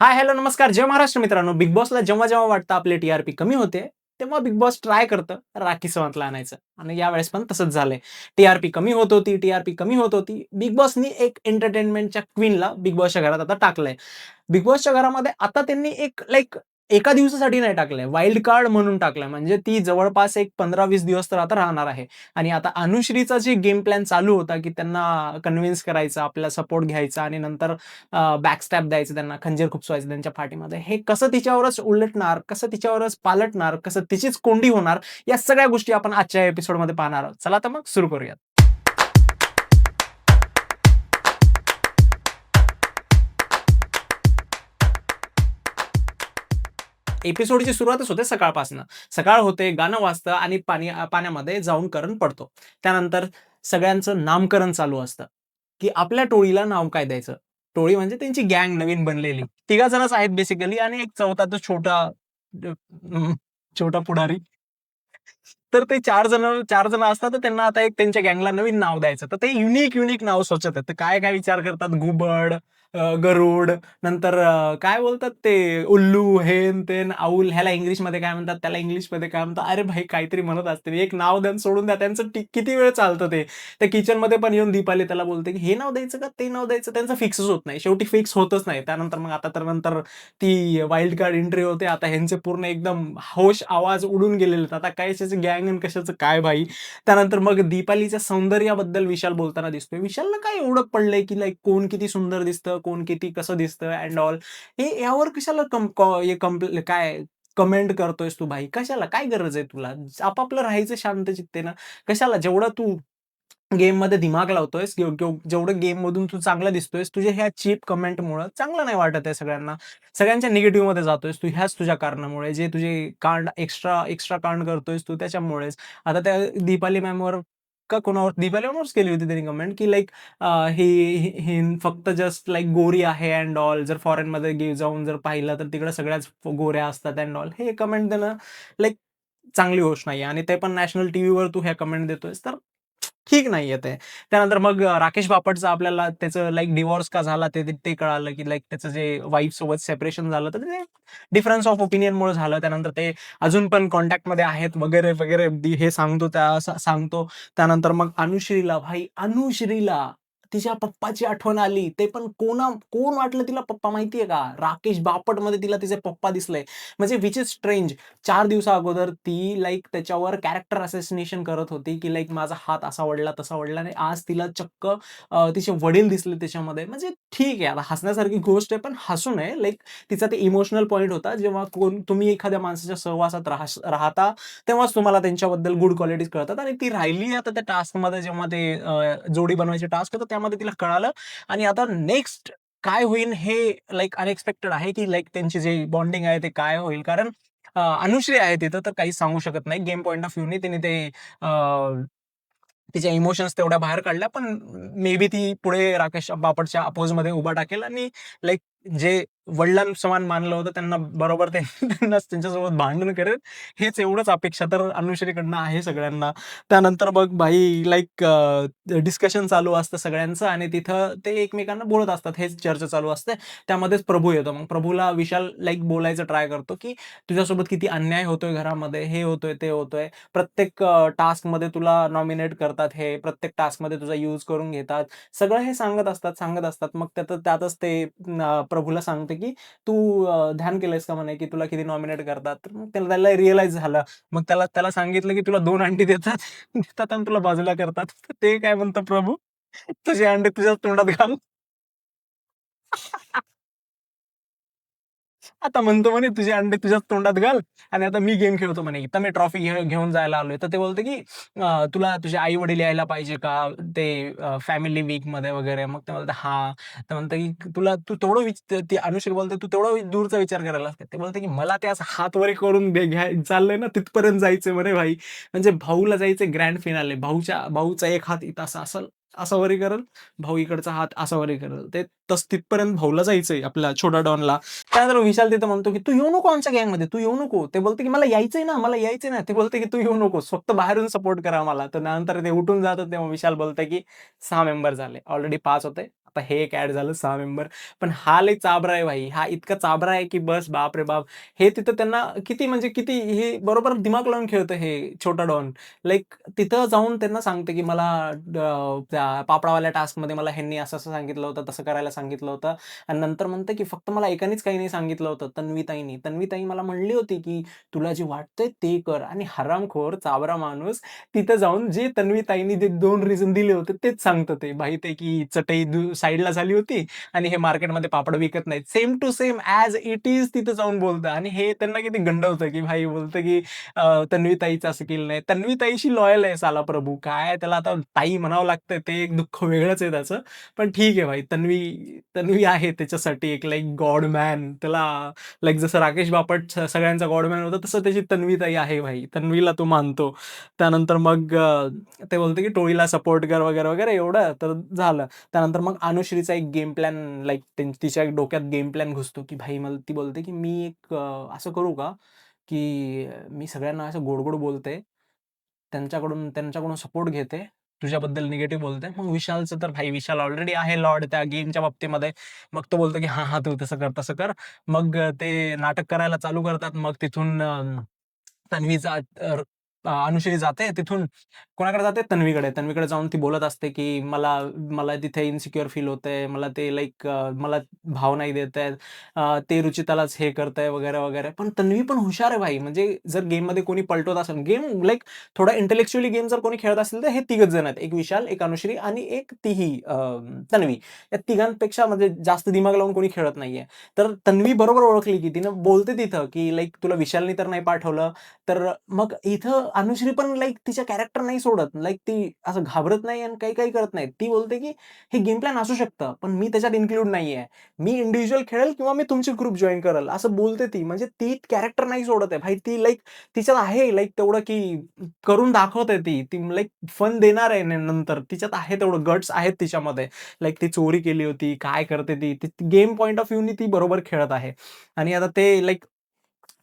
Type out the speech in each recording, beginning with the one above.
हाय, hello, नमस्कार. जय महाराष्ट्र मित्रांनो. Big बॉसला जेव्हा-जेव्हा वाटतं आपली टी-आर-पी कमी होते, तेव्हा बिग बॉस ट्राय करतं राखी सावंतला आणायचं आणि यावेळेस पण तसंच झालंय. टी-आर-पी कमी होत होती, टी-आर-पी कमी होत होती. बिग बॉसनी एक एंटरटेनमेंटच्या क्वीनला बिग बॉसच्या घरात आता टाकलंय. बिग बॉसच्या घरामध्ये आता त्यांनी एक एका दिवसासाठी नाही टाकलंय, वाईल्ड कार्ड म्हणून टाकलंय. म्हणजे ती जवळपास एक 15-20 दिवस तर आता राहणार आहे. आणि आता अनुश्रीचा जे गेम प्लॅन चालू होता, की त्यांना कन्विन्स करायचं, आपला सपोर्ट घ्यायचा आणि नंतर बॅकस्टॅब द्यायचं त्यांना, खंजीर खुपसवायचं त्यांच्या पाठीमध्ये. हे कसं तिच्यावरच उलटणार, कसं तिच्यावरच पालटणार, कसं तिचीच कोंडी होणार, या सगळ्या गोष्टी आपण आजच्या एपिसोडमध्ये पाहणार आहोत. चला तर मग सुरू करूयात. एपिसोडची सुरुवातच होते सकाळपासनं. सकाळ होते, गाणं वाजतं आणि पाण्यामध्ये जाऊन करण पडतो. त्यानंतर सगळ्यांचं नामकरण चालू असतं, की आपल्या टोळीला नाव काय द्यायचं? टोळी म्हणजे त्यांची गँग नवीन बनलेली. तिघा जणच आहेत बेसिकली आणि एक चौथा तो छोटा पुढारी. तर ते 4 जण असतात, तर त्यांना आता एक त्यांच्या गँगला नवीन नाव द्यायचं. तर ते युनिक नाव सुचत आहेत. तर काय-काय विचार करतात, घुबड, गरुड, नंतर काय बोलतात ते उल्लू, हेन-तेन, आऊल, ह्याला इंग्लिशमध्ये काय म्हणतात, त्याला इंग्लिशमध्ये काय म्हणतात. अरे भाई काहीतरी म्हणत असतील. एक नाव द्या सोडून द्या. त्यांचं किती वेळ चालतं ते. त्या किचनमध्ये पण येऊन दीपाली त्याला बोलते, की हे नाव द्यायचं का ते नाव द्यायचं? त्यांचं फिक्सच होत नाही. शेवटी फिक्स होतच नाही. त्यानंतर मग आता तर नंतर ती वाईल्ड कार्ड एंट्री होते. आता ह्यांचे पूर्ण एकदम होश आवाज उडून गेलेले आहेत. आता कशाची गँग आणि कशाचं काय भाई. त्यानंतर मग दीपालीच्या सौंदर्याबद्दल विशाल बोलताना दिसतोय. विशालला काय एवढं पडलंय, की लाइक कोण किती सुंदर दिसतं, कोण किती कसं दिसतं अँड ऑल. हे यावर कशाला काय कमेंट करतोयस तू भाई? कशाला? काय गरज आहे तुला? आपापलं राहायचं शांत चित्तेनं. कशाला? जेवढं तू गेममध्ये दिमाग लावतोयस, जेवढं गेममधून तू चांगला दिसतोयस, तुझ्या ह्या चीप कमेंटमुळं चांगलं नाही वाटत आहे सगळ्यांना. सगळ्यांच्या निगेटिव्हमध्ये जातोयस तू ह्याच तुझ्या कारणामुळे. जे तुझे कांड एक्स्ट्रा कांड करतोयस तू त्याच्यामुळेच. आता त्या दीपाली मॅमवर का कोणावर दीपाली मॅमवरच केली होती त्यांनी कमेंट, की लाइक ही ही फक्त जस्ट लाइक गोरी आहे अँड ऑल. जर फॉरेनमध्ये जाऊन जर पाहिलं तर तिकडे सगळ्याच गोऱ्या असतात अँड ऑल. हे कमेंट देणं लाइक चांगली गोष्ट नाहीये आणि ते पण नॅशनल टीव्हीवर तू ह्या कमेंट देतोयस तर ठीक नाहीये ते. त्यानंतर मग राकेश बापटचं आपल्याला त्याचं लाइक डिव्होर्स का झाला ते ते ते कळालं, की लाइक त्याचं जे वाईफसोबत सेपरेशन झालं, तर ते डिफरन्स ऑफ ओपिनियनमुळे झालं. त्यानंतर ते अजून पण कॉन्टॅक्टमध्ये आहेत वगैरे हे सांगतो सांगतो. त्यानंतर मग अनुश्रीला तिच्या पप्पाची आठवण आली. ते पण कोण वाटलं तिला पप्पा माहितीये का? राकेश बापटमध्ये तिला तिचे पप्पा दिसले. म्हणजे व्हिच इज स्ट्रेंज. 4 दिवसा अगोदर ती लाइक त्याच्यावर कॅरेक्टर असॅसिनेशन करत होती, की लाइक माझा हात असा वळला, तसा वळला आणि आज तिला चक्क तिचे वडील दिसले त्याच्यामध्ये. म्हणजे ठीक आहे, आता हसण्यासारखी गोष्ट आहे, पण हसू नये. लाइक तिचा ते इमोशनल पॉइंट होता, जेव्हा तुम्ही एखाद्या माणसाच्या सहवासात राहता, तेव्हाच तुम्हाला त्यांच्याबद्दल गुड क्वालिटीज कळतात आणि ती राहिली आता त्या टास्कमध्ये जेव्हा ते जोडी बनवायचे टास्क होतं, त्यामध्ये तिला कळालं आणि आता नेक्स्ट काय होईल हे लाइक अनएक्सपेक्टेड आहे, की लाइक त्यांची जी बॉन्डिंग आहे ते काय होईल. कारण अनुश्री आहे तिथं तर काहीच सांगू शकत नाही. गेम पॉइंट ऑफ व्ह्यूने तिने ते तिच्या इमोशन्स तेवढ्या बाहेर काढल्या, पण मे बी ती पुढे राकेश बापटच्या अपोजमध्ये उभा टाकेल आणि लाइक जे वडिलांसमान मानलं होतं त्यांना बरोबर ते त्यांनाच त्यांच्यासोबत भांडण करेल. हेच एवढंच अपेक्षा तर अनुश्रीकडनं आहे सगळ्यांना. त्यानंतर मग भाई लाइक डिस्कशन चालू असतं सगळ्यांचं आणि तिथं ते एकमेकांना बोलत असतात. हेच चर्चा चालू असते. त्यामध्येच प्रभू येतो. मग प्रभूला विशाल लाइक बोलायचं ट्राय करतो, की तुझ्यासोबत किती अन्याय होतोय घरामध्ये, हे होतोय, ते होतोय. प्रत्येक टास्कमध्ये तुला नॉमिनेट करतात हे, प्रत्येक टास्कमध्ये तुझा यूज करून घेतात. सगळं हे सांगत असतात. मग त्यातच ते प्रभूला सांगते, की "तू ध्यान केलंयस का?" म्हणे, की "तुला किती नॉमिनेट करतात." तर मग त्याला रिअलाईज झालं. मग त्याला त्याला सांगितलं, की "तुला 2 अंडी देतात देतात आणि तुला बाजूला करतात." तर ते काय म्हणतो प्रभू, "तुझे अंडे तुझ्याच तोंडात घाल." आता म्हणतो म्हणे, "तुझे अंडे तुझ्याच तोंडात घाल आणि आता मी गेम खेळतो" म्हणे. "इथं मी ट्रॉफी घेऊन जायला आलोय." तर ते बोलते, की तुला तुझे आई-वडील यायला पाहिजे का? ते फॅमिली वीकमध्ये वगैरे." मग ते म्हणतात, "हां." तर म्हणतं, की "तुला तू तेवढं ती अनुष्का बोलते, "तू तेवढा दूरचा विचार करायला लागते." ते बोलते, की "मला ते असं हात वर करून चाललंय ना, तिथपर्यंत जायचंय म्हणे भाई. म्हणजे भाऊला जायचंय ग्रँड फिनाले. भाऊचा एक हात इथं असा असेल, असा वर करेल, भाऊ इकडचा हात असा वर करेल. ते तिथपर्यंत भाऊला जायचंय आपल्या छोट्या डॉनला." त्यानंतर विशाल तिथं म्हणतो, की "तू येऊ नको आमच्या गँगमध्ये, तू येऊ नको." ते बोलते, की "मला यायचंय ना, मला यायचंय ना." ते बोलते, की "तू येऊ नकोस, फक्त बाहेरून सपोर्ट कर आम्हाला." तर नंतर ते उठून जातात तेव्हा विशाल बोलतंय, की 6 मेंबर झाले. ऑलरेडी 5 होते. आता हे एक ऍड झालं 6 मेंबर. पण हा लय चाबरा आहे भाई. हा इतका चाबरा आहे की बस बाप रे बाप! हे तिथं त्यांना किती म्हणजे किती हे बरोबर दिमाग लावून खेळतं हे छोटा डॉन. लाइक तिथं जाऊन त्यांना सांगतं की मला त्या पापडावाल्या टास्कमध्ये मला ह्यांनी असं-असं सांगितलं होतं, तसं करायला सांगितलं होतं आणि नंतर म्हणतं की फक्त मला एकानेच काही नाही सांगितलं होतं, तन्वीताईंनी. तन्वीताई मला म्हणली होती की तुला जे वाटतंय ते कर आणि हरामखोर चाभरा माणूस तिथं जाऊन जे तन्वीताईंनी जे 2 रिझन दिले होते तेच सांगतं ते. भाई ते की चटई साइडला झाली होती आणि हे मार्केटमध्ये पापड विकत नाहीत. Same to same as it is तिथं जाऊन बोलतं आणि हे त्यांना किती गंडवतं की भाई बोलतं की तन्वीताईचं असं केलं नाही. तन्वीताईशी लॉयल आहे साला प्रभू. काय त्याला आता ताई म्हणावं लागतंय ते एक दुःख वेगळंच आहे त्याचं. पण ठीक आहे भाई तन्वी तन्वी आहे त्याच्यासाठी एक लाइक गॉड मॅन. त्याला लाइक जसं राकेश बापट सगळ्यांचा गॉडमॅन होता, तसं त्याची तन्वीताई आहे भाई. तन्वीला तो मानतो. त्यानंतर मग ते बोलते की टोळीला सपोर्ट कर वगैरे, वगैरे एवढं तर झालं. त्यानंतर मग अनुश्रीचा एक गेम प्लॅन लाइक तिच्या डोक्यात गेम प्लॅन घुसतो, की भाई मला ती बोलते की "मी एक असं करू का, की मी सगळ्यांना असं गोड-गोड बोलते. त्यांच्याकडून सपोर्ट घेते. तुझ्याबद्दल निगेटिव्ह बोलते." मग विशालचं तर भाई विशाल ऑलरेडी आहे लॉर्ड त्या गेमच्या बाबतीमध्ये. मग तो बोलतो की "हां, हां, तू तसं कर, तसं कर." मग ते नाटक करायला चालू करतात. मग तिथून तन्वी अनुश्री जाते तिथून कोणाकडे जाते? तन्वीकडे. तन्वीकडे जाऊन ती बोलत असते, की "मला मला तिथे इन्सिक्युअर फील होतंय. मला ते लाइक मला भाव नाही देत आहेत. ते रुचितालाच हे करतंय वगैरे, वगैरे." पण तन्वी पण हुशार आहे भाई. म्हणजे जर गेममध्ये कोणी पलटवत असेल गेम लाइक थोडा इंटेलेक्चुअली गेम जर कोणी खेळत असेल, तर हे तिघच जण आहेत. एक विशाल, एक अनुश्री आणि एक तीही तन्वी. या तिघांपेक्षा म्हणजे जास्त दिमाग लावून कोणी खेळत नाहीये. तर तन्वी बरोबर ओळखली, की तिनं बोलते तिथं, की लाइक "तुला विशालनी तर नाही पाठवलं?" तर मग इथं अनुश्री पण लाइक तिच्या कॅरेक्टर नाही सोडत. लाइक ती असं घाबरत नाही आणि काही-काही करत नाही. ती बोलते, की "हे गेम प्लॅन असू शकतं, पण मी त्याच्यात इन्क्लूड नाहीये. मी इंडिव्हिज्युअल खेळेल किंवा मी तुमची ग्रुप जॉइन करेल." असं बोलते ती. म्हणजे ती कॅरेक्टर नाही सोडत आहे. भाई ती लाइक तिच्यात आहे लाइक तेवढं, की करून दाखवते ती. ती लाइक फन देणार आहे नंतर. तिच्यात आहे तेवढं गट्स आहेत तिच्यामध्ये. लाइक ती चोरी केली होती, काय करते ती. गेम पॉइंट ऑफ व्ह्यूनी ती बरोबर खेळत आहे. आणि आता ते लाइक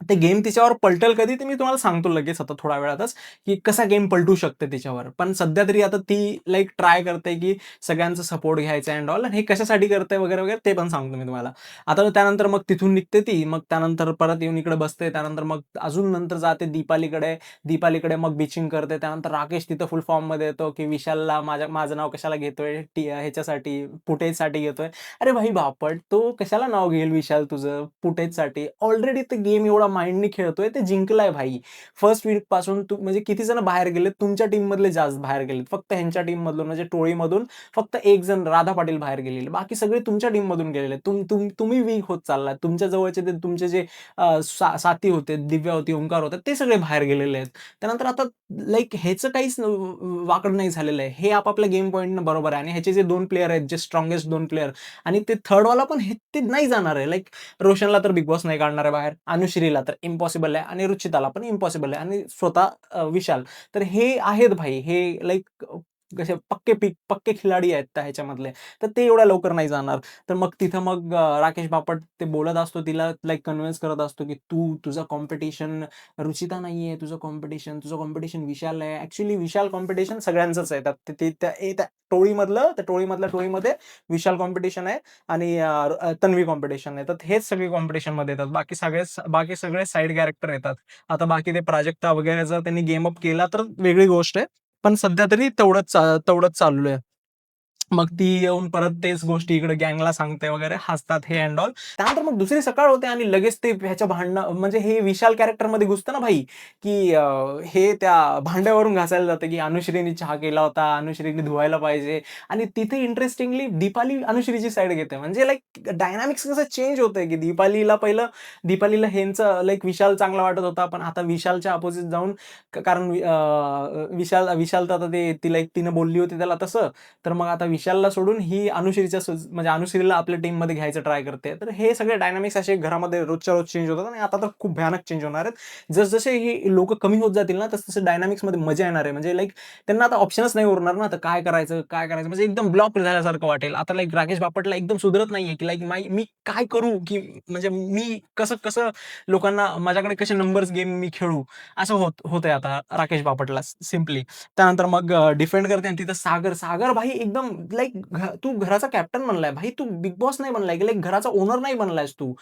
ते गेम तिच्यावर पलटेल कधी ते मी तुम्हाला सांगतो लगेच आता थोड्या वेळातच, की कसा गेम पलटू शकते तिच्यावर. पण सध्या तरी आता ती लाइक ट्राय करते, की सगळ्यांचा सपोर्ट घ्यायचा अँड ऑल आणि हे कशासाठी करते वगैरे, वगैरे ते पण सांगतो मी तुम्हाला. आता त्यानंतर मग तिथून निघते ती. मग त्यानंतर परत येऊन इकडे बसते. त्यानंतर मग अजून नंतर जाते दीपालीकडे. दीपालीकडे मग बिचिंग करते. त्यानंतर राकेश तिथं फुल फॉर्ममध्ये येतो, की विशालला माझं नाव कशाला घेतोय? ह्याच्यासाठी फुटेजसाठी घेतोय. अरे भाई बापट, तो कशाला नाव घेईल विशाल तुझं फुटेजसाठी? ऑलरेडी ते गेम एवढा माइंडनी खेळतोय, ते जिंकलाय भाई. फर्स्ट वीकपासून म्हणजे किती जण बाहेर गेलेत? तुमच्या टीममधले जास्त बाहेर गेलेत. फक्त ह्यांच्या टीममधून म्हणजे टोळीमधून फक्त एक जण राधा पाटील बाहेर गेलेले. बाकी सगळे तुमच्या टीममधून गेलेले. तुम्ही वीक होत चाललात. तुमच्या जवळचे ते तुमचे जे साथी होते, दिव्या होती, ओंकार होता, ते सगळे बाहेर गेलेले आहेत. त्यानंतर आता लाइक ह्याचं काहीच वाकड नाही झालेलं आहे. हे आपापल्या गेम पॉइंटनं बरोबर आहे आणि ह्याचे जे 2 प्लेयर आहेत, जे स्ट्राँगेस्ट 2 प्लेयर आणि ते थर्डवाला पण ते नाही जाणार आहे. लाइक रोशनला तर बिग बॉस नाही काढणार आहे बाहेर. अनुश्रीला तर इम्पॉसिबल आहे आणि रुचिताला पण इम्पॉसिबल आहे आणि स्वतः विशाल. तर हे आहेत भाई. हे लाइक कसे पक्के खिलाडी आहेत त्या ह्याच्यामधले. तर ते एवढ्या लवकर नाही जाणार. तर मग तिथं मग राकेश बापट ते बोलत असतो तिला लाइक कन्विन्स करत असतो, की तुझा कॉम्पिटिशन रुचिता नाहीये, तुझं कॉम्पिटिशन विशाल आहे. ॲक्चुअली विशाल कॉम्पिटिशन सगळ्यांचंच आहे. त्यात ते त्या टोळीमध्ये विशाल कॉम्पिटिशन आहे आणि तन्वी कॉम्पिटिशन आहे. तर हेच सगळे कॉम्पिटिशनमध्ये येतात. बाकी सगळे साइड कॅरेक्टर येतात. आता बाकी ते प्राजक्ता वगैरे जर त्यांनी गेम अप केला तर वेगळी गोष्ट आहे. पण सध्या तरी तेवढंच चालू आहे. मग ती येऊन परत तेच गोष्टी इकडे गँगला सांगते वगैरे, हसतात हे अँड ऑल. त्यानंतर मग दुसरी सकाळ होते आणि लगेच ते ह्याच्या भांडणं म्हणजे हे विशाल कॅरेक्टरमध्ये घुसतं ना भाई, की हे त्या भांड्यावरून घासायला जातं, की अनुश्रीने चहा केला होता, अनुश्रीने धुवायला पाहिजे आणि तिथे इंटरेस्टिंगली दीपाली अनुश्रीची साईड घेते. म्हणजे लाइक डायनामिक्स कसं चेंज होतंय, की दीपालीला ह्यांचं लाइक विशाल चांगला वाटत होता, पण आता विशालच्या अपोझिट जाऊन कारण विशाल तर आता ते तिनं बोलली होती त्याला तसं, तर मग आता विशालला सोडून ही म्हणजे अनुश्रीला आपल्या टीममध्ये घ्यायचं ट्राय करते. तर हे सगळे डायनामिक्स असे घरामध्ये रोजच्या रोज चेंज होतात आणि आता तर खूप भयानक चेंज होणार आहेत. जसजसे ही लोकं कमी होत जातील ना, तसतसे डायनामिक्समध्ये मजा येणार आहे. म्हणजे लाइक त्यांना आता ऑप्शनच नाही उरणार ना, तर काय करायचं, काय करायचं? म्हणजे एकदम ब्लॉक झाल्यासारखं वाटेल. आता लाइक राकेश बापटला एकदम सुधरत नाहीये, की लाइक मी काय करू? की म्हणजे मी कसं लोकांना माझ्याकडे कसे नंबर्स गेम मी खेळू? असं होतंय आता राकेश बापटला सिम्पली. त्यानंतर मग डिफेंड करते आणि तिथं सागर भाई एकदम लाइक तू घराचा कॅप्टन बनलाय भाई, तू बिग बॉस नाही बनलाय, लाइक घराचा ओनर नाही बनलायस तू.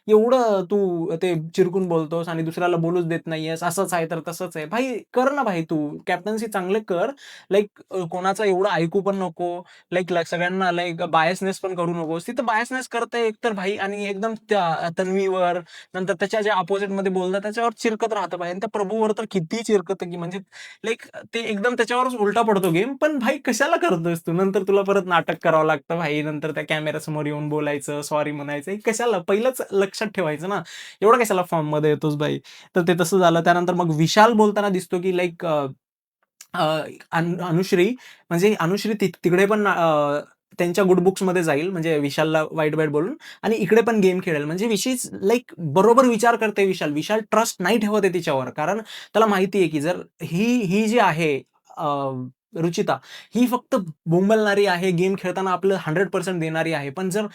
एवढं तू ते चिरकून बोलतोस आणि दुसऱ्याला बोलूच देत नाहीयेस. असंच आहे तर तसंच आहे. भाई कर ना भाई तू. कॅप्टन्सी चांगले कर. लाइक कोणाचं एवढं ऐकू पण नको. लाइक सगळ्यांना लाइक बायसनेस पण करू नकोस. तिथं बायसनेस करतंय एकतर भाई आणि एकदम त्या तन्वीवर, नंतर त्याच्या जे अपोझिटमध्ये बोलतात त्याच्यावर चिरकत राहतं भाई आणि त्या प्रभूवर तर किती चिरकतं की म्हणजे लाइक ते एकदम त्याच्यावरच उलटा पडतो गेम. पण भाई कशाला करतोयस तू? नंतर तुला परत नाटक करावं लागतं भाई. नंतर त्या कॅमेऱ्यासमोर येऊन बोलायचं, सॉरी म्हणायचं. हे कशाला? पहिलंच लक्षात ठेवायचं ना. एवढा कशाला फॉर्ममध्ये येतोस भाई? तर ते तसं झालं. त्यानंतर मग विशाल बोलताना दिसतो की लाइक अनुश्री म्हणजे अनुश्री तिकडे पण त्यांच्या गुड बुक्समध्ये जाईल म्हणजे विशालला वाईट-वाईट बोलून आणि इकडे पण गेम खेळेल. म्हणजे विशी लाइक बरोबर विचार करते विशाल. विशाल ट्रस्ट नाही ठेवत आहे तिच्यावर. कारण त्याला माहिती आहे की जर ही ही जी आहे अ, रुचिता, ही फक्त बोंबलणारी आहे, गेम खेळताना आपलं 100% देणारी आहे. पण जर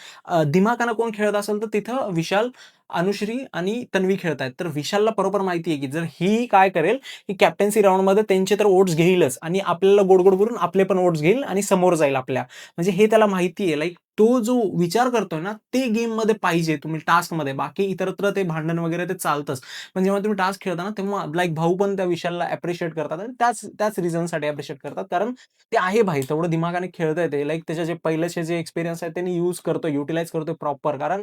दिमागानं कोण खेळत असेल तर तिथं विशाल, अनुश्री आणि तन्वी खेळतायत. तर विशालला बरोबर माहिती आहे की जर ही काय करेल, ही कॅप्टन्सी राउंडमध्ये त्यांचे तर वोट्स घेईलच आणि आपल्याला गोड-गोड बोलून आपले पण वोट्स घेईल आणि समोर जाईल आपल्या. म्हणजे हे त्याला माहिती आहे. लाइक तो जो विचार करतोय ना, ते गेममध्ये पाहिजे तुम्ही टास्कमध्ये. बाकी इतरत्र ते भांडण वगैरे ते चालतंच. पण जेव्हा तुम्ही टास्क खेळता ना, तेव्हा लाइक भाऊ पण त्या विशालला अप्रिशिएट करतात आणि त्याच त्याच रिझनसाठी अप्रिशिएट करतात. कारण ते आहे भाई, तेवढं दिमागाने खेळतंय ते. लाइक त्याचे जे पहिलेचे जे एक्सपिरियन्स आहेत त्यांनी यूज करतोय, युटिलाइज करतोय प्रॉपर. कारण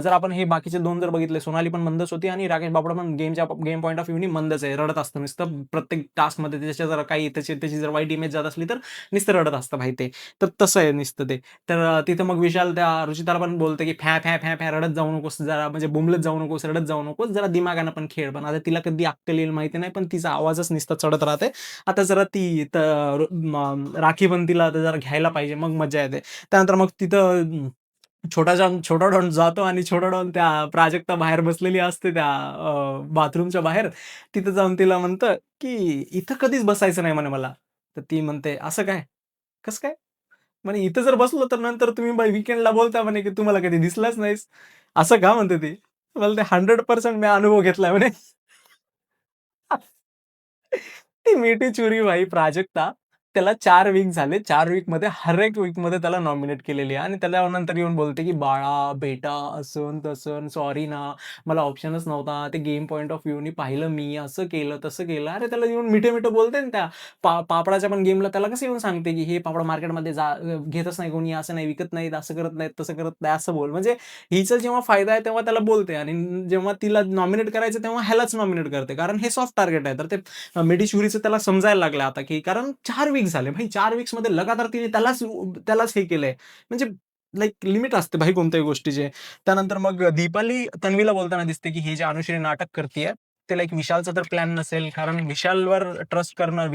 जर आपण हे बाकीचे 2 जर बघितले, सोनाली पण मंदच होती आणि राकेश बापडा पण गेम पॉइंट ऑफ व्ह्यूनी मंदच आहे. रडत असतं नुसतं प्रत्येक टास्कमध्ये त्याच्या जर काही त्याची जर वाईट इमेज जात असली तर नुसतं रडत असतं भाई ते. तर तसं आहे नुसतं ते. तर तिथं मग विशाल त्या रुचिताला पण बोलतो, की "फॅ, फॅ, फॅ, फॅ रडत जाऊ नकोस जरा म्हणजे बोंबलत जाऊ नकोस, रडत जाऊ नकोस. जरा दिमागानं पण खेळ." पण आता तिला कधी अक्कल येईल माहिती नाही, पण तिचा आवाजच नुसता चढत राहते. आता जरा ती राखी पण तिला आता जरा घ्यायला पाहिजे, मग मजा येते. त्यानंतर मग तिथं छोटा डॉन जातो आणि छोटा डॉन त्या प्राजक्ता बाहेर बसलेली असते त्या बाथरूमच्या बाहेर. तिथं जाऊन तिला म्हणतं, की "इथं कधीच बसायचं नाही" म्हणे मला. तर ती म्हणते, "असं काय? कसं काय?" म्हणे, "इथं जर बसलो तर नंतर तुम्ही वीकेंडला बोलता म्हणे, की तू कधी दिसलाच नाहीस." "असं का?" म्हणते ती. मला ते 100% मी अनुभव घेतलाय म्हणे. ती मिठी चुरी भाई प्राजक्ता. त्याला 4 वीक झाले. 4 वीकमध्ये हर एक वीकमध्ये त्याला नॉमिनेट केलेली आहे आणि त्याला नंतर येऊन बोलते, की "बाळा, बेटा, असं-तसं, सॉरी ना, मला ऑप्शनच नव्हता. ते गेम पॉइंट ऑफ व्ह्यूनी पाहिलं मी, असं केलं, तसं केलं." अरे त्याला येऊन मिठं-मिठं बोलते ना त्या पापडाच्या पण गेमला त्याला कसं येऊन सांगते, की "हे पापड मार्केटमध्ये घेतच नाही कोणी, असं नाही, विकत नाहीत, असं करत नाहीत, तसं करत नाही." असं बोल. म्हणजे हिचा जेव्हा फायदा आहे तेव्हा त्याला बोलते आणि जेव्हा तिला नॉमिनेट करायचं तेव्हा ह्यालाच नॉमिनेट करते. कारण हे सॉफ्ट टार्गेट आहे. तर ते मिडी-शुरीचं त्याला समजायला लागलं आता, की कारण 4 वीक झाले भाई 4 वीक्समध्ये लगातार तिने त्यालाच त्यालाच हे केलंय. म्हणजे लाइक लिमिट असते भाई कोणत्याही गोष्टीची. त्यानंतर मग दीपाली तन्वीला बोलताना दिसते, की हे जे अनुश्री नाटक करतीये, ते लाइक विशालचा तर प्लॅन नसेल. कारण विशालवर ट्रस्ट करणं,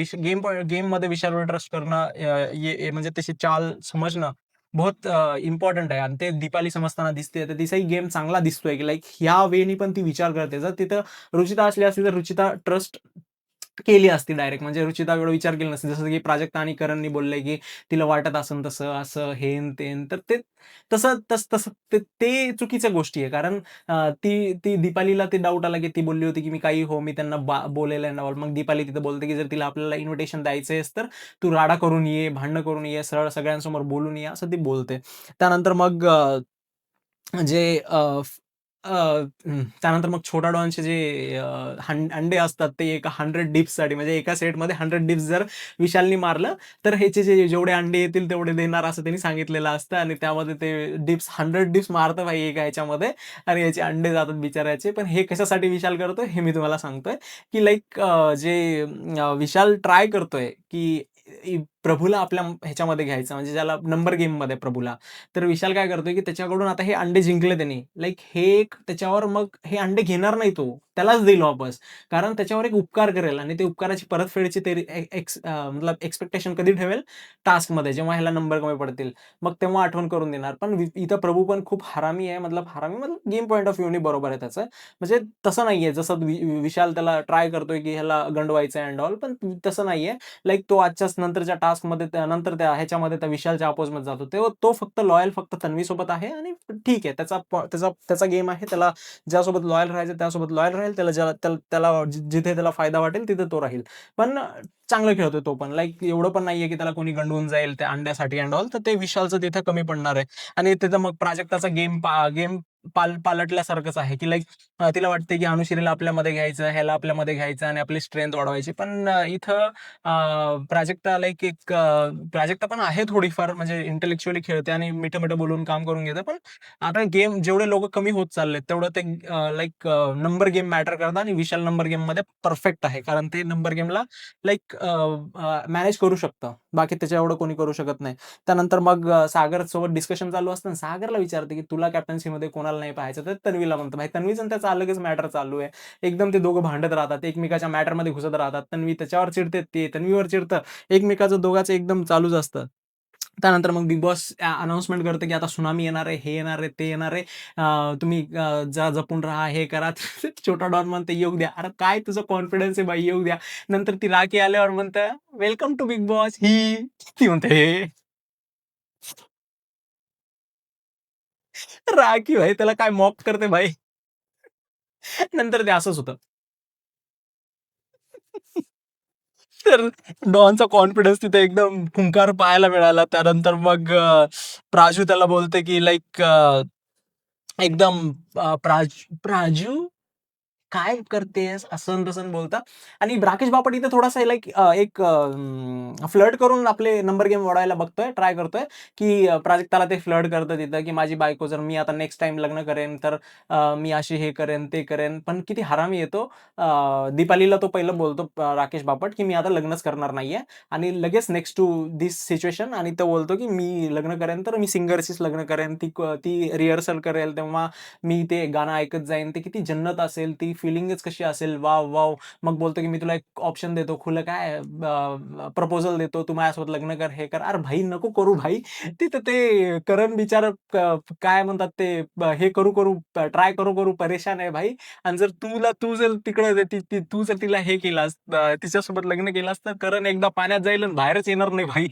गेममध्ये विशालवर ट्रस्ट करणं म्हणजे त्याची चाल समजणं बहुत इम्पोर्टंट आहे आणि ते दीपाली समजताना दिसते. तर तिचाही गेम चांगला दिसतोय, की लाइक ह्या वेनी पण ती विचार करते. जर तिथं रुचिता असली असती तर रुचिता ट्रस्ट केली असती डायरेक्ट. म्हणजे रुचिता एवढा विचार केला नसता. जसं की प्राजक्ता आणि करणनी बोललंय, की तिला वाटत असेल तसं, असं हेन-तेन. तर ते तसं ते चुकीच्या गोष्टी आहे. कारण ती ती दीपालीला ते डाऊट आला, की ती बोलली होती, की "मी काही हो, मी त्यांना बोलेल एंड ऑल." मग दीपाली तिथं बोलते, की "जर तिला आपल्याला इन्व्हिटेशन द्यायचं तर तू राडा करून ये, भांडणं करून ये, सरळ सगळ्यांसमोर बोलून ये." असं ती बोलते. त्यानंतर मग म्हणजे त्यानंतर मग छोटा डॉनचे जे अंडे असतात ते एका 100 डिप्ससाठी म्हणजे एका सेटमध्ये 100 डिप्स जर विशालनी मारलं, तर ह्याचे जेवढे अंडे येतील तेवढे देणार असं त्यांनी सांगितलेलं असतं आणि त्यामध्ये ते डिप्स 100 डिप्स मारतं भाई एका ह्याच्यामध्ये आणि याचे अंडे जातात बिचाऱ्याचे. पण हे कशासाठी विशाल करतोय हे मी तुम्हाला सांगतोय, की लाइक जे विशाल ट्राय करतोय, की प्रभूला आपल्या ह्याच्यामध्ये घ्यायचं म्हणजे ज्याला नंबर गेममध्ये प्रभूला. तर विशाल काय करतोय, की त्याच्याकडून आता हे अंडे जिंकले त्यांनी. लाइक हे एक त्याच्यावर मग हे अंडे घेणार नाही तो. त्यालाच देईल वापस. कारण त्याच्यावर एक उपकार करेल आणि ते उपकाराची परतफेडीची ते मतलब एक्स्पेक्टेशन कधी ठेवेल? टास्कमध्ये जेव्हा ह्याला नंबर कमी पडतील. मग तेव्हा आठवण करून देणार. पण इथं प्रभू पण खूप हरामी आहे. हरामी मतलब गेम पॉइंट ऑफ व्ह्यूनी बरोबर आहे त्याचं. म्हणजे तसं नाहीये जसं विशाल त्याला ट्राय करतोय, की ह्याला गंडवायचं अँड ऑल. पण तसं नाहीये. लाइक तो आजच्याच नंतरच्या टास्कमध्ये नंतर त्या ह्याच्यामध्ये त्या विशालच्या अपोजमध्ये जातो. तो फक्त लॉयल फक्त तन्वीसोबत आहे आणि ठीक आहे. त्याचा गेम आहे. त्याला ज्यासोबत लॉयल राहायचं त्यासोबत लॉयल राहील. त्याला जिथे त्याला फायदा वाटेल तिथे तो राहील. पण चांगलं खेळतोय तो पण. लाइक एवढं पण नाहीये, की त्याला कोणी गंडवून जाईल त्या अंड्यासाठी अँड ऑल. तर ते विशालचं तिथे कमी पडणार आहे. आणि तिथं मग प्राजक्ताचा गेम पालटल्यासारखंच आहे, की लाइक तिला वाटते, की अनुश्रीला आपल्यामध्ये घ्यायचं, ह्याला आपल्यामध्ये घ्यायचं आणि आपली स्ट्रेंथ वाढवायची. पण इथं प्राजक्ता लाइक प्राजक्ता पण आहे थोडीफार म्हणजे इंटेलेक्चुअली खेळते आणि मिठं-मिठं बोलून काम करून घेते. पण आता गेम जेवढे लोकं कमी होत चाललेत, तेवढं ते लाइक नंबर गेम मॅटर करतात आणि विशाल नंबर गेममध्ये परफेक्ट आहे. कारण ते नंबर गेमला लाइक मॅनेज करू शकतं. बाकी त्याच्या एवढं कोणी करू शकत नाही. त्यानंतर मग सागर सोबत डिस्कशन चालू असताना सागरला विचारते, की "तुला कॅप्टन्सीमध्ये कोणाला नाही पाहायचं?" तर तन्वीला म्हणतो. भाई तन्वीचं आणि त्याचा अलगच मॅटर चालू आहे. एकदम ते दोघं भांडत राहतात. एकमेकाच्या मॅटरमध्ये घुसत राहतात. तन्वी त्याच्यावर चिडते, ते तन्वीवर चिडतं. एकमेकाचं दोघांचं एकदम चालूच असतं. त्यानंतर मग बिग बॉस अनाउन्समेंट करतं, की आता सुनामी येणार आहे, हे येणार आहे, ते येणार आहे. तुम्ही जरा जपून राहा, हे करा. छोटा डॉन म्हणतो, "येऊ द्या." अरे काय तुझं कॉन्फिडन्स आहे बाई, येऊ द्या. नंतर ती राखी आल्यावर म्हणतं, "वेलकम टू बिग बॉस." ती म्हणते, "हे." राखी भाई त्याला काय मॉक करते भाई. नंतर ते असंच होतं. तर डॉनचा कॉन्फिडन्स तिथे एकदम खुंखार पाहायला मिळाला. त्यानंतर मग प्राजू त्याला बोलते, की लाइक एकदम प्राजू काय करतेस? असं न तसं बोलता आणि राकेश बापट इथे थोडासा लाइक एक फ्लर्ट करून आपले नंबर गेम वाढवायला बघतोय, ट्राय करतोय, की प्राजक्ताला ते फ्लर्ट करतं तिथं, की माझी बायको जर मी आता नेक्स्ट टाईम लग्न करेन, तर मी अशी हे करेन, ते करेन. पण किती हरामी आहे तो. दीपालीला तो पहिलं बोलतो राकेश बापट, की मी आता लग्नच करणार नाहीये आणि लगेच नेक्स्ट टू धिस सिच्युएशन आणि तो बोलतो, की मी लग्न करेन, तर मी सिंगरशीच लग्न करेन. ती रिहर्सल करेल तेव्हा मी ते गाणं ऐकत जाईन. ते किती जन्नत असेल, ती फिलिंगच कशी असेल, वॉव! वॉव! मग बोलतो, की "मी तुला एक ऑप्शन देतो, खुलं काय प्रपोजल देतो, तू माझ्यासोबत लग्न कर, हे कर." अरे भाई नको करू भाई. तिथं ते करण बिचारा काय म्हणतात ते हे करू ट्राय करू परेशान आहे भाई. आणि जर तू जर तिकडं तू जर तिला हे केलास तिच्यासोबत लग्न केलास, तर करण एकदा पाण्यात जाईल आणि बाहेरच येणार नाही भाई.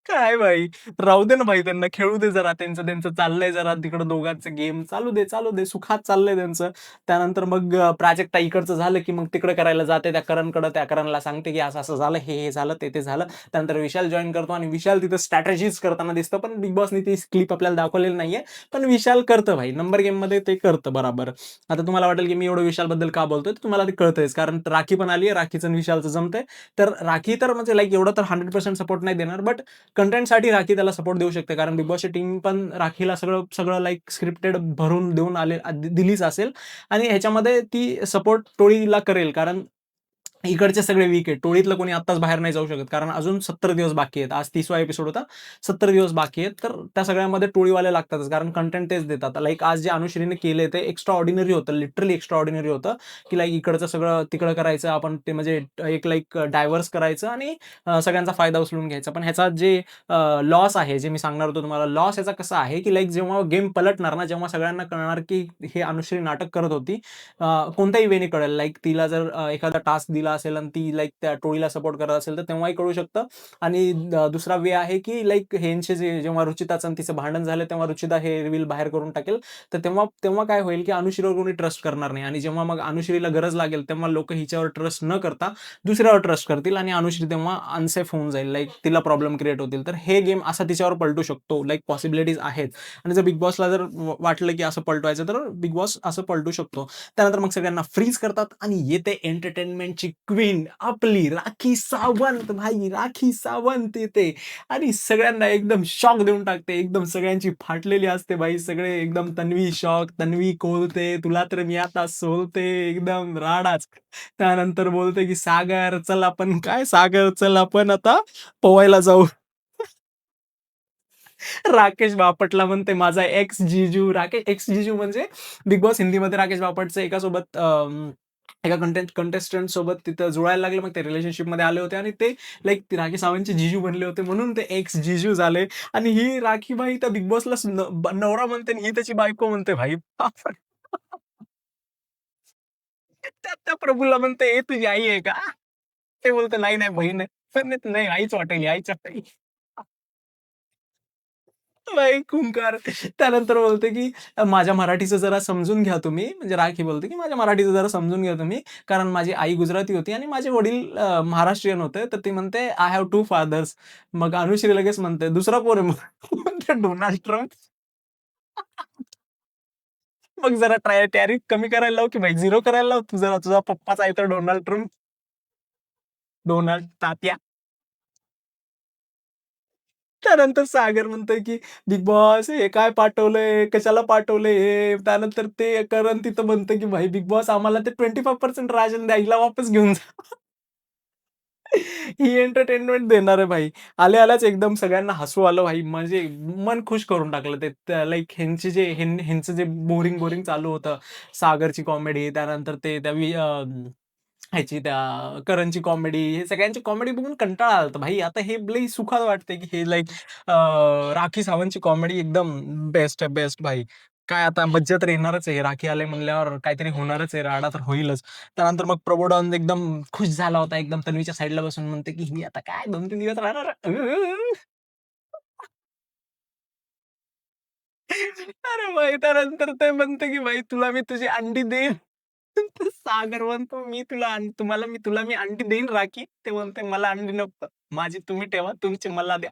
काय भाई? राहू दे ना भाई त्यांना खेळू दे जरा. त्यांचं त्यांचं चाललंय जरा तिकडं दोघांचं गेम. चालू दे. सुखात चाललंय त्यांचं. त्यानंतर मग प्राजक्ता इकडचं झालं, की मग तिकडं करायला जाते त्या करणकडं. त्या करणला सांगते, की असं-असं झालं, हे झालं, ते झालं. त्यानंतर विशाल जॉइन करतो आणि विशाल तिथं स्ट्रॅटेजीज करताना दिसतं. पण बिग बॉसनी ती क्लिप आपल्याला दाखवलेली नाहीये. पण विशाल करतं भाई. नंबर गेममध्ये ते करतं बराबर. आता तुम्हाला वाटेल, की मी एवढं विशालबद्दल का बोलतोय? तर तुम्हाला ते कळतंयच. कारण राखी पण आली राखीचं आणि विशालचं जमतंय. तर राखी तर म्हणजे लाइक एवढं तर 100% सपोर्ट नाही देणार. बट कंटेंटसाठी राखी त्याला सपोर्ट देऊ शकते. कारण बिग बॉसची टीम पण राखीला सगळं सगळं लाइक स्क्रिप्टेड भरून देऊन दिलीच असेल आणि ह्याच्यामध्ये ती सपोर्ट टोळीला करेल. कारण इकडचे सगळे वीक आहेत. टोळीतलं कोणी आत्ताच बाहेर नाही जाऊ शकत. कारण अजून 70 दिवस बाकी आहेत. आज 30वा एपिसोड होता. 70 दिवस बाकी आहेत. तर त्या सगळ्यामध्ये टोळीवाले लागतातच. कारण कंटेंट तेच देतात. लाइक आज जे अनुश्रीने केलंय ते एक्स्ट्रा ऑर्डिनरी होतं. लिटरली एक्स्ट्रा ऑर्डिनरी होतं, की लाइक इकडचं सगळं तिकडं करायचं. आपण ते म्हणजे एक लाइक डायव्हर्स करायचं आणि सगळ्यांचा फायदा उचलून घ्यायचा. पण ह्याचा जे लॉस आहे, जे मी सांगणार होतो तुम्हाला, लॉस याचा कसा आहे, की लाइक जेव्हा गेम पलटणार ना, जेव्हा सगळ्यांना कळणार, की हे अनुश्री नाटक करत होती, कोणत्याही वेने कळेल. लाइक तिला जर एखादा टास्क दिला असेल आणि ती लाइक त्या टोळीला सपोर्ट करत असेल, तर तेव्हाही कळू शकतं. आणि दुसरा वे आहे, की लाइक ह्यांचे जेव्हा रुचिताचं आणि तिचं भांडण झालं, तेव्हा रुचिता हे रिव्हील बाहेर करून टाकेल. तर तेव्हा तेव्हा काय होईल, की अनुश्रीवर कोणी ट्रस्ट करणार नाही आणि जेव्हा मग अनुश्रीला गरज लागेल, तेव्हा लोकं हिच्यावर ट्रस्ट न करता दुसऱ्यावर ट्रस्ट करतील आणि अनुश्री तेव्हा अनसेफ होऊन जाईल. लाइक तिला प्रॉब्लेम क्रिएट होतील. तर हे गेम असा तिच्यावर पलटू शकतो. लाइक पॉसिबिलिटीज आहेत आणि जर बिग बॉसला जर वाटलं, की असं पलटवायचं, तर बिग बॉस असं पलटू शकतो. त्यानंतर मग सगळ्यांना फ्रीज करतात आणि येते एंटरटेनमेंटची क्वीन आपली राखी सावंत. भाई राखी सावंत येते आणि सगळ्यांना एकदम शॉक देऊन टाकते. एकदम सगळ्यांची फाटलेली असते भाई. सगळे एकदम तन्वी शॉक, तन्वी कोलते, तुला तर मी आता सोलते, एकदम राडाच. त्यानंतर बोलते, की "सागर चल आपण" काय "सागर चल आपण आता पोहायला जाऊ." राकेश बापटला म्हणते माझा एक्स जीजू. एक्स जीजू म्हणजे बिग बॉस हिंदीमध्ये राकेश बापटचं एकासोबत एका कंटेस्टंट सोबत तिथं जुळायला लागले. मग ते रिलेशनशिपमध्ये आले होते आणि ते लाइक राखी सावंतचे जीजू बनले होते म्हणून ते एक्स जीजू झाले आणि ही राखीबाई त्या बिग बॉसला नवरा म्हणते आणि ही त्याची बायको म्हणते भाई. बापरे! त्या प्रभूला म्हणते, "हे तुझी आई आहे का?" ते बोलते, "नाही, नाही बहीण आहे." पण नाही, आईच वाटेल, आईच वाटेल. बाई खूंखार. त्यानंतर बोलते, की "माझ्या मराठीचं जरा समजून घ्या तुम्ही." म्हणजे राखी बोलते, की "माझ्या मराठीचं जरा समजून घ्या तुम्ही." कारण माझी आई गुजराती होती आणि माझे वडील महाराष्ट्रीयन होते. तर ती म्हणते, "आय हॅव 2 फादर्स." मग अनुश्री लगेच म्हणते, "दुसरा कोण आहे मग?" म्हणते, "डोनाल्ड ट्रम्प." मग जरा तयारी कमी करायला लाव, की भाई 0 करायला लाव. तू जरा तुझा पप्पाच आहे तर डोनाल्ड ट्रम्प, डोनाल्ड तात्या. त्यानंतर सागर म्हणतोय, की "बिग बॉस हे काय पाठवलंय? कशाला पाठवलंय हे?" त्यानंतर ते करण तिथं म्हणतं, की "भाई बिग बॉस आम्हाला ते 25% राशन द्या, हिला वापस घेऊन जा." ही एंटरटेनमेंट देणार आहे भाई. आल्या-आल्याच एकदम सगळ्यांना हसू आलं भाई. म्हणजे मन खुश करून टाकलं ते लाइक ह्यांचं जे बोरिंग चालू होतं. सागरची कॉमेडी, त्यानंतर ते त्या ह्याची त्या करणची कॉमेडी, हे सगळ्यांची कॉमेडी बघून कंटाळा आला होता. भाई आता हे लई सुखात वाटतंय, की हे लाइक राखी सावंतची कॉमेडी एकदम बेस्ट आहे, बेस्ट भाई. काय आता मज्जा तर येणारच आहे. राखी आले म्हणल्यावर काहीतरी होणारच आहे. राडा तर होईलच. त्यानंतर मग प्रबोधन एकदम खुश झाला होता. एकदम तन्वीच्या साईडला बसून म्हणते, की "ही आता काय 2-3 दिवस राहणार." अरे भाई त्यानंतर ते म्हणते, की "भाई तुला मी तुझी अंडी देईन." तर सागर म्हणतो, तुला मी अंडी देईन राखी." ते म्हणते, "मला अंडी नको. माझी तुम्ही ठेवा, तुमची मला द्या."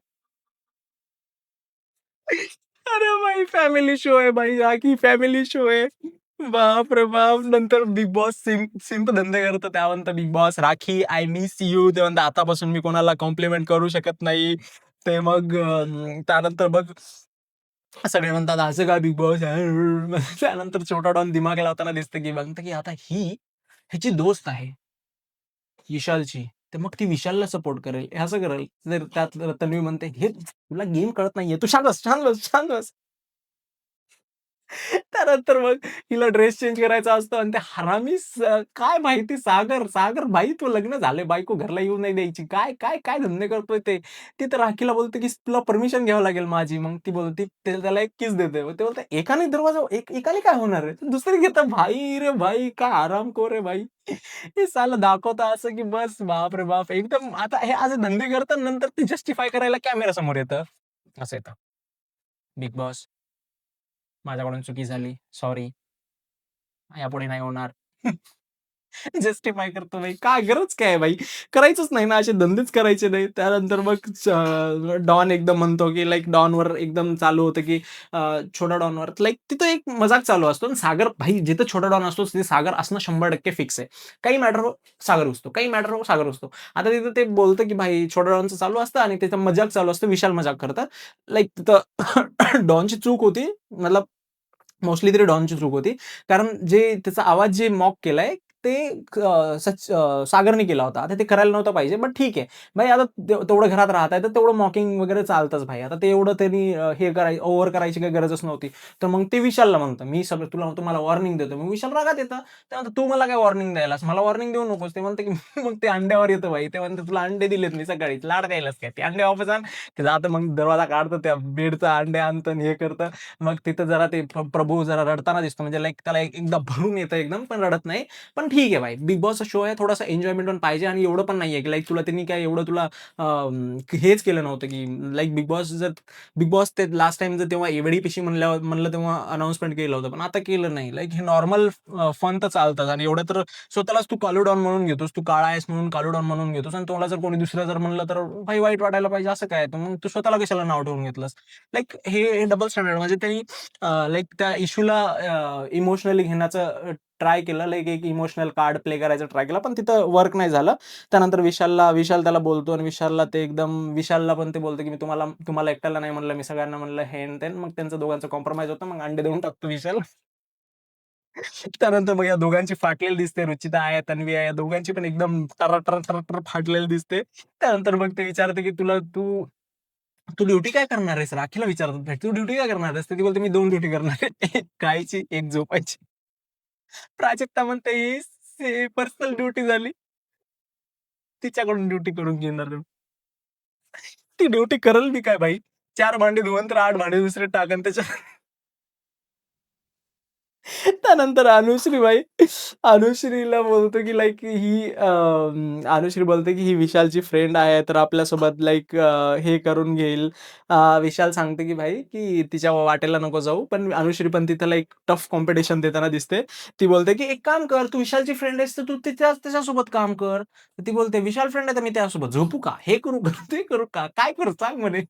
अरे भाई फॅमिली शो आहे भाई, राखी फॅमिली शो आहे. बाप रे बाप! नंतर बिग बॉस सिंप धंदे करतं. त्या म्हणतं, "big boss rakhi I miss you." ते म्हणतात, "आतापासून मी कोणाला कॉम्प्लिमेंट करू शकत नाही." ते मग त्यानंतर मग सगळे म्हणतात, "असं का बिग बॉस?" त्यानंतर छोटा डॉन दिमाग लावताना दिसतं, की बघतं, की आता ही ह्याची दोस्त आहे विशालची. तर मग ती विशालला सपोर्ट करेल, हे असं करेल. जर त्यात तन्वी म्हणते, "हे तुला गेम कळत नाहीये. तू शांत बस, शांत बस, शांत बस." त्यानंतर मग हिला ड्रेस चेंज करायचा असतो आणि ते हरामी काय माहिती सागर भाई तू लग्न झालंय, बायको घरला येऊ नाही द्यायची. काय, काय, काय धंदे करतोय ते. ती तर राखीला बोलते, की तुला परमिशन घ्यावी लागेल माझी. मग ती बोलते त्याला एक किस देते. मग ते बोलते, "एकाने दरवाजा एकाने काय होणार आहे?" दुसरी घेतं. भाई रे भाई, काय हरामखोर आहे भाई. हे सालं दाखवतं असं, की बस बाप रे बाप! एकदम आता हे असे धंदे करतात नंतर ते जस्टिफाय करायला कॅमेरासमोर येतं. असं येतं. बिग बॉस माझ्याकडून चुकी झाली. सॉरी. यापुढे नाही होणार. जस्टिफाय करतो भाई. काय गरज काय आहे भाई? करायचंच नाही ना, असे धंदेच करायचे नाही. त्यानंतर मग डॉन एकदम म्हणतो, की लाइक डॉनवर एकदम चालू होतं, की छोटा डॉनवर लाइक तिथं एक मजाक चालू असतो आणि सागर भाई जिथं छोटा डॉन असतो तिथे सागर असणं 100% फिक्स आहे. काही मॅटर हो, सागर घुसतो. काही मॅटर हो, सागर घुसतो. आता तिथं ते बोलतं, की भाई छोटा डॉनचं चालू असतं आणि त्याचा मजाक चालू असतो. विशाल मजाक करतात. लाइक तिथं डॉनची चूक होती. मतलब मोस्टली तरी डॉनची चूक होती. कारण जे त्याचा आवाज जे मॉक केलाय ते सागरने केला होता. आता ते करायला नव्हतं पाहिजे, बट ठीक आहे. भाई आता तेवढं घरात राहताय, तर तेवढं मॉकिंग वगैरे चालतंच भाई. आता ते एवढं त्यांनी ओव्हर करायची काही गरजच नव्हती. तर मग ते विशालला म्हणतं, "मी सगळं तुम्हाला वॉर्निंग देतो." मग विशाल रागात येतं. ते म्हणतं, "तू मला काय वॉर्निंग द्यायलास? मला वॉर्निंग देऊ नकोस." ते म्हणतं, की मग ते अंड्यावर येतं भाई. ते म्हणतं, "तुला अंडे दिलेत मी सकाळी, लाड द्यायलास काय? ते अंडे वापस आण." ते जातं मग दरवाजा काढतं, त्या बेडचा अंडे आणतं आणि हे करतं. मग तिथं जरा ते प्रभू जरा रडताना दिसतो. म्हणजे लाइक त्याला एकदा भरून येतं एकदम, पण रडत नाही. पण ठीक आहे भाई. बिग बॉसचा शो आहे. थोडासा एन्जॉयमेंट पण पाहिजे आणि एवढं पण नाहीये, की लाइक तुला त्यांनी काय एवढं तुला हेच केलं नव्हतं, की लाइक बिग बॉस ते लास्ट टाईम जर तेव्हा एवढी म्हणलं तेव्हा अनाउन्समेंट केलं होतं. पण आता केलं नाही. लाइक हे नॉर्मल फन तर चालतात आणि एवढं तर स्वतःलाच तू कालू डॉन म्हणून घेतोस. तू काळा आहेस म्हणून कालू डॉन म्हणून घेतोस आणि तुला जर कोणी दुसरं जर म्हणलं तर भाई वाईट वाटायला पाहिजे असं काय? तर मग तू स्वतःला कशाला नाव ठेवून घेतलंस? लाइक हे डबल स्टँडर्ड म्हणजे त्यांनी लाइक त्या इश्यूला इमोशनली घेण्याचं ट्राय केलं. लाइक एक इमोशनल कार्ड प्ले करायचा ट्राय केला, पण तिथं वर्क नाही झालं. त्यानंतर विशाल त्याला बोलतो आणि विशालला पण ते बोलतो, की "मी तुम्हाला एकट्याला नाही म्हणलं, मी सगळ्यांना म्हणलं" हेन-तेन. मग त्यांचं दोघांचं कॉम्प्रोमाईज होतं. मग अंडे देऊन टाकतो विशाल. त्यानंतर मग या दोघांची फाटलेली दिसते. रुचिता आहे, तन्वी आहे. या दोघांची पण एकदम टर फाटलेली दिसते. त्यानंतर मग ते विचारते, की तू तू ड्युटी काय करणार आहेस? राखीला विचारतात भेट, "तू ड्युटी काय करणार आहेस?" तर ती बोलते, "मी 2 ड्युटी करणार आहे. एक खायची, एक झोपायची." प्राजक्ता म्हणते, "ही पर्सनल ड्युटी झाली. तिच्याकडून ड्युटी करून घेणार." ती ड्युटी करेल बी काय भाई? 4 भांडी धुवून तर 8 भांडे दुसरे टाकन त्याच्यात. त्यानंतर अनुश्रीला बोलतो की लाइक अनुश्री बोलते की ही विशालची फ्रेंड आहे, तर आपल्यासोबत लाइक हे करून घेईल. विशाल सांगते की भाई की तिच्या वाटेला नको जाऊ. पण अनुश्री पण तिथं लाइक टफ कॉम्पिटिशन देताना दिसते. ती बोलते की "एक काम कर, तू विशालची फ्रेंड आहेस, तर तू त्याच्यासोबत काम कर." तर ती बोलते, "विशाल फ्रेंड आहे, तर मी त्याच्यासोबत झोपू का? हे करू का? ते करू का? काय करू सांग?" म्हणे.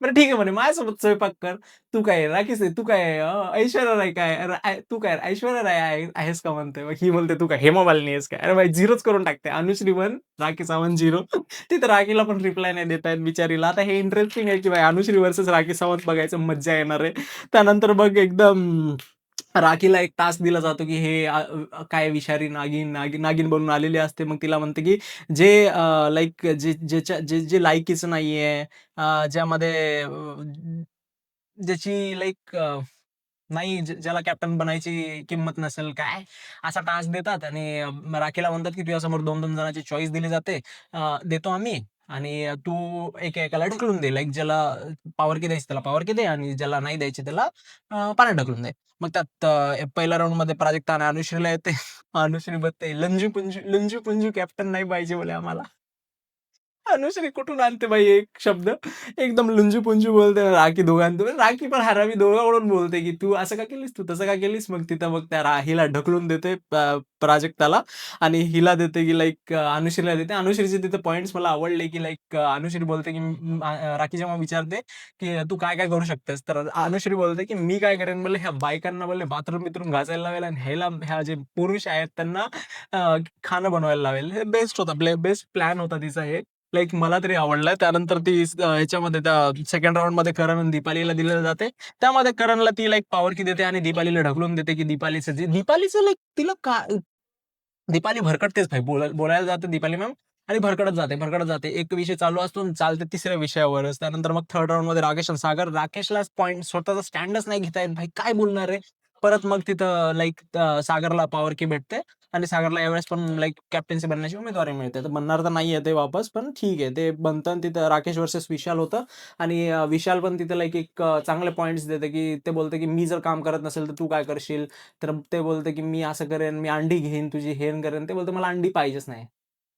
बरं ठीक आहे म्हणे, "माझ्यासोबत स्वयंपाक कर. तू काय राखीस आहे? तू काय ऐश्वर्या राय काय? तू काय ऐश्वर्या राय आहेस का?" म्हणते. मग ही बोलते, "तू काय हेमा मालिनी आहेस काय?" अरे भाई झिरोच करून टाकते. अनुश्री 1, राखी सावंत 0. तिथं राखीला पण रिप्लाय नाही देत आहेत बिचारीला. आता हे इंटरेस्टिंग आहे की भाई अनुश्री व्हर्सेस राखी सावंत बघायचं मज्जा येणार आहे. त्यानंतर मग एकदम राखीला एक टास्क दिला जातो की हे काय विषारी नागिन बनून आलेली असते. मग तिला म्हणते की जे लाइक जे लायकीचं नाहीये, ज्यामध्ये ज्याची लाइक नाही ज्याला कॅप्टन बनायची किंमत नसेल काय, असा टास्क देतात आणि राखीला म्हणतात की तुझ्यासमोर 2-2 जणांची चॉईस दिली जाते. देतो आम्ही आणि तू एकेकाला ढकलून दे. लाइक ज्याला पॉवर की द्यायची त्याला पॉवर की दे आणि ज्याला नाही द्यायची त्याला पाण्यात ढकलून दे. मग त्यात पहिल्या राउंडमध्ये प्राजक्ता आणि अनुश्रीला येते. अनुश्री म्हणते, "लंजू-पुंजू कॅप्टन नाही पाहिजे बोले आम्हाला." अनुश्री कुठून आणते बाई एक शब्द. एकदम लुंजू-पुंजू बोलते राखी दोघांकडून. राखी पण हरामी दोघांकडून बोलते, की "तू असं का केलीस? तू तसं का केलीस?" मग तिथं मग त्या हिला ढकलून देते प्राजक्ताला आणि हिला देते, की लाइक अनुश्रीला देते. अनुश्रीचे तिथे पॉइंट्स मला आवडले, की लाइक अनुश्री बोलते, की राखी जेव्हा विचारते, की "तू काय-काय करू शकतेस?" तर अनुश्री बोलते, की "मी काय करेन?" बोलले, "ह्या बायकांना बोलले बाथरूम-बिथरूम घासायला लावेल आणि ह्या जे पुरुष आहेत त्यांना खाणं बनवायला लावेल." हे बेस्ट होता. बेस्ट प्लॅन होता तिचा हे. लाइक मला तरी आवडलाय. त्यानंतर ती ह्याच्यामध्ये त्या सेकंड राउंडमध्ये करण आणि दीपालीला दिलं जाते. त्यामध्ये करणला ती लाइक पॉवर की देते आणि दीपालीला ढकलून देते, की दीपालीचं लाइक तिला काय दीपाली भरकटतेच भाई. बोलायला जाते दीपाली मॅम आणि भरकटत जाते. एक विषय चालू असतो आणि चालते तिसऱ्या विषयावरच. त्यानंतर मग थर्ड राउंडमध्ये राकेश आणि सागर. राकेशलाच पॉइंट स्वतःचा स्टँडच नाही घेता येत भाई. काय बोलणार आहे? परत मग तिथं लाइक सागरला पॉवर की भेटते आणि सागरला यावेळेस पण लाइक कॅप्टन्सी बनण्याची उमेदवारी मिळते. तर बनणार तर नाहीये ते वापस, पण ठीक आहे. ते बनतं आणि तिथं राकेश व्हर्सेस विशाल होतं आणि विशाल पण तिथं लाइक एक चांगले पॉइंट्स देतं, की ते बोलतं, की "मी जर काम करत नसेल तर तू काय करशील?" तर ते बोलते, की "मी असं करेन, मी अंडी घेईन तुझी, हे करेन." ते बोलतो, "मला अंडी पाहिजेच नाही."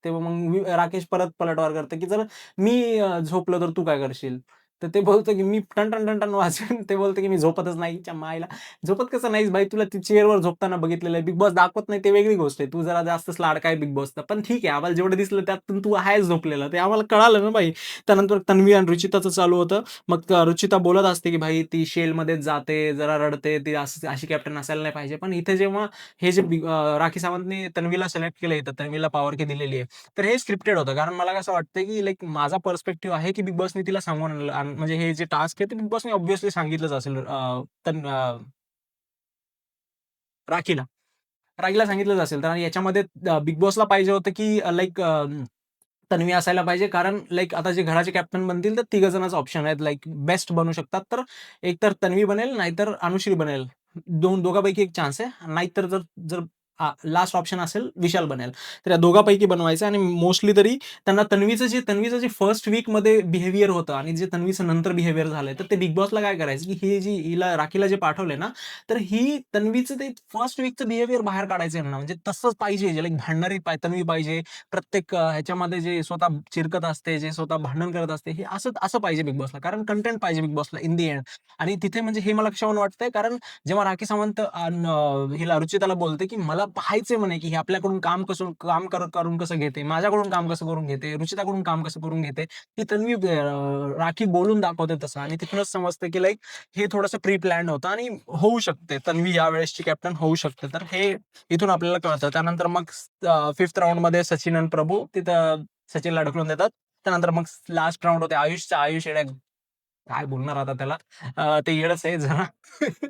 तेव्हा मग राकेश परत पलटवार करतो, की "जर मी झोपलो तर तू काय करशील?" तर ते बोलतो, की "मी टन-टन-टन-टन वाजवेन." ते बोलतो, की "मी झोपतच नाही." च्या मायला. झोपत कसं नाहीस भाई? तुला ती चेअरवर झोपताना बघितलेलं आहे. बिग बॉस दाखवत नाही ते वेगळी गोष्ट आहे. तू जरा जास्तच लाडका आहे बिग बॉसचा. पण ठीक आहे, आम्हाला जेवढं दिसलं त्यातून तू आहेस झोपलेला. ते आम्हाला कळालं ना भाई. त्यानंतर तन्वी आणि रुचिताचं चालू होतं. मग रुचिता बोलत असते, की "भाई ती शेलमध्येच जाते, जरा रडते, ती अशी कॅप्टन असायला नाही पाहिजे." पण इथे जेव्हा हे जे राखी सावंतने तन्वीला सिलेक्ट केलंय, तर तन्वीला पॉवर की दिलेली आहे. तर हे स्क्रिप्टेड होतं. कारण मला कसं वाटतं, की लाइक माझा पर्स्पेक्टिव्ह आहे, की बिग बॉसने तिला सांगून आणलं म्हणजे हे जे टास्क आहे, ते बिग बॉसने ऑब्व्हियसली सांगितलंच असेल राखीला. राखीला सांगितलंच असेल. तर याच्यामध्ये बिग बॉसला पाहिजे होतं, की लाइक तन्वी असायला पाहिजे. कारण लाइक आता जे घराचे कॅप्टन बनतील, तर तिघं जणच ऑप्शन आहेत. लाइक बेस्ट बनू शकतात. तर एकतर तन्वी बनेल, नाहीतर अनुश्री बनेल. दोघांपैकी एक चान्स आहे. नाहीतर जर जर लास्ट ऑप्शन असेल, विशाल बनेल. तर या दोघांपैकी बनवायचं आणि मोस्टली तरी त्यांना तन्वीचं जे फर्स्ट वीकमध्ये बिहेवियर होतं आणि जे तन्वीचं नंतर बिहेवियर झालंय, तर ते बिग बॉसला काय करायचं, की ही जी राखीला जे पाठवलंय ना, तर ही तन्वीचं ते फर्स्ट वीकचं बिहेवियर बाहेर काढायचं यांना. म्हणजे तसंच पाहिजे, जे लाइक भांडणारी तन्वी पाहिजे. प्रत्येक ह्याच्यामध्ये जे स्वतः चिरकत असते, जे स्वतः भांडण करत असते, हे असं असं पाहिजे बिग बॉसला. कारण कंटेंट पाहिजे बिग बॉसला इन दी एंड. आणि तिथे म्हणजे हे मला कशावरून वाटतंय, कारण जेव्हा राखी सावंत हिला रुचिताला बोलते, की "मला पाहायचंय म्हणे, की हे आपल्याकडून करून कसं घेते, माझ्याकडून काम कसं करून घेते, रुचिताकडून काम कसं करून घेते." ती तन्वी राखी बोलून दाखवते तसं आणि तिथूनच समजतं, की लाइक हे थोडंसं प्री प्लॅन्ड होतं आणि होऊ शकते. तन्वी यावेळेसची कॅप्टन होऊ शकते. तर हे इथून आपल्याला कळतं. त्यानंतर मग 5th राउंडमध्ये सचिन आणि प्रभू तिथं सचिनला ढकलून देतात. त्यानंतर मग लास्ट राउंड होते आयुषचा. आयुष येड्या काय बोलणार आता त्याला? ते येडच आहे जरा.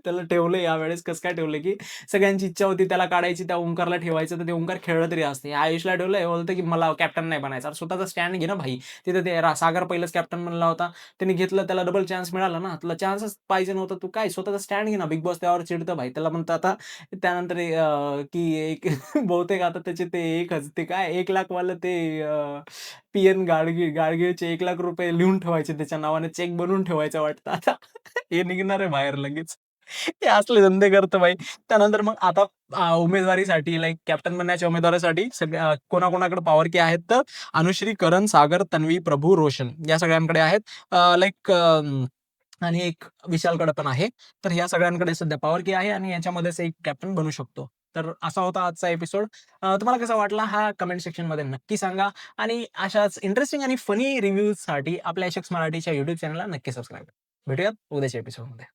त्याला ठेवलं यावेळेस कसं काय ठेवलं, की सगळ्यांची इच्छा होती त्याला काढायची, त्या ओंकारला ठेवायचं, तर ते ओंकार खेळलं तरी असते. आयुषला ठेवलं, हे बोलतं, की मला कॅप्टन नाही बनायचं. अरे स्वतःचा स्टँड घे ना भाई. तिथे ते सागर पहिलाच कॅप्टन बनला होता. त्याने घेतलं, त्याला डबल चान्स मिळाला ना. तुला चान्सच पाहिजे नव्हता. तू काय स्वतःचा स्टँड घे ना. बिग बॉस त्यावर चिडतं भाई. त्याला म्हणतं आता त्यानंतर की एक बहुतेक आता त्याचे ते ते काय 1,00,000 वालं ते पी-एन गाडगीळचे ₹1,00,000 लिहून ठेवायचे त्याच्या नावाने चेक बनवून ठेवायचा वाटतं आता. हे निघणार आहे बाहेर लगेच. हे असले धंदे करतो भाई. त्यानंतर मग आता उमेदवारीसाठी लाइक कॅप्टन बनण्याच्या उमेदवारीसाठी सगळ्या कोणाकोणाकडे पॉवर की आहेत, तर अनुश्री, करण, सागर, तन्वी, प्रभू, रोशन या सगळ्यांकडे आहेत. लाइक आणि एक विशालकडे पण आहे. तर ह्या सगळ्यांकडे सध्या पॉवर की आहे आणि याच्यामध्येच एक कॅप्टन बनू शकतो. तर असा होता आजचा एपिसोड. तुम्हाला कसा वाटला हा कमेंट सेक्शनमध्ये नक्की सांगा आणि अशाच इंटरेस्टिंग आणि फनी रिव्ह्यूजसाठी आपल्या एच मराठीच्या YouTube चॅनलला नक्की सबस्क्राईब करा. भेटूयात उद्याच्या एपिसोडमध्ये.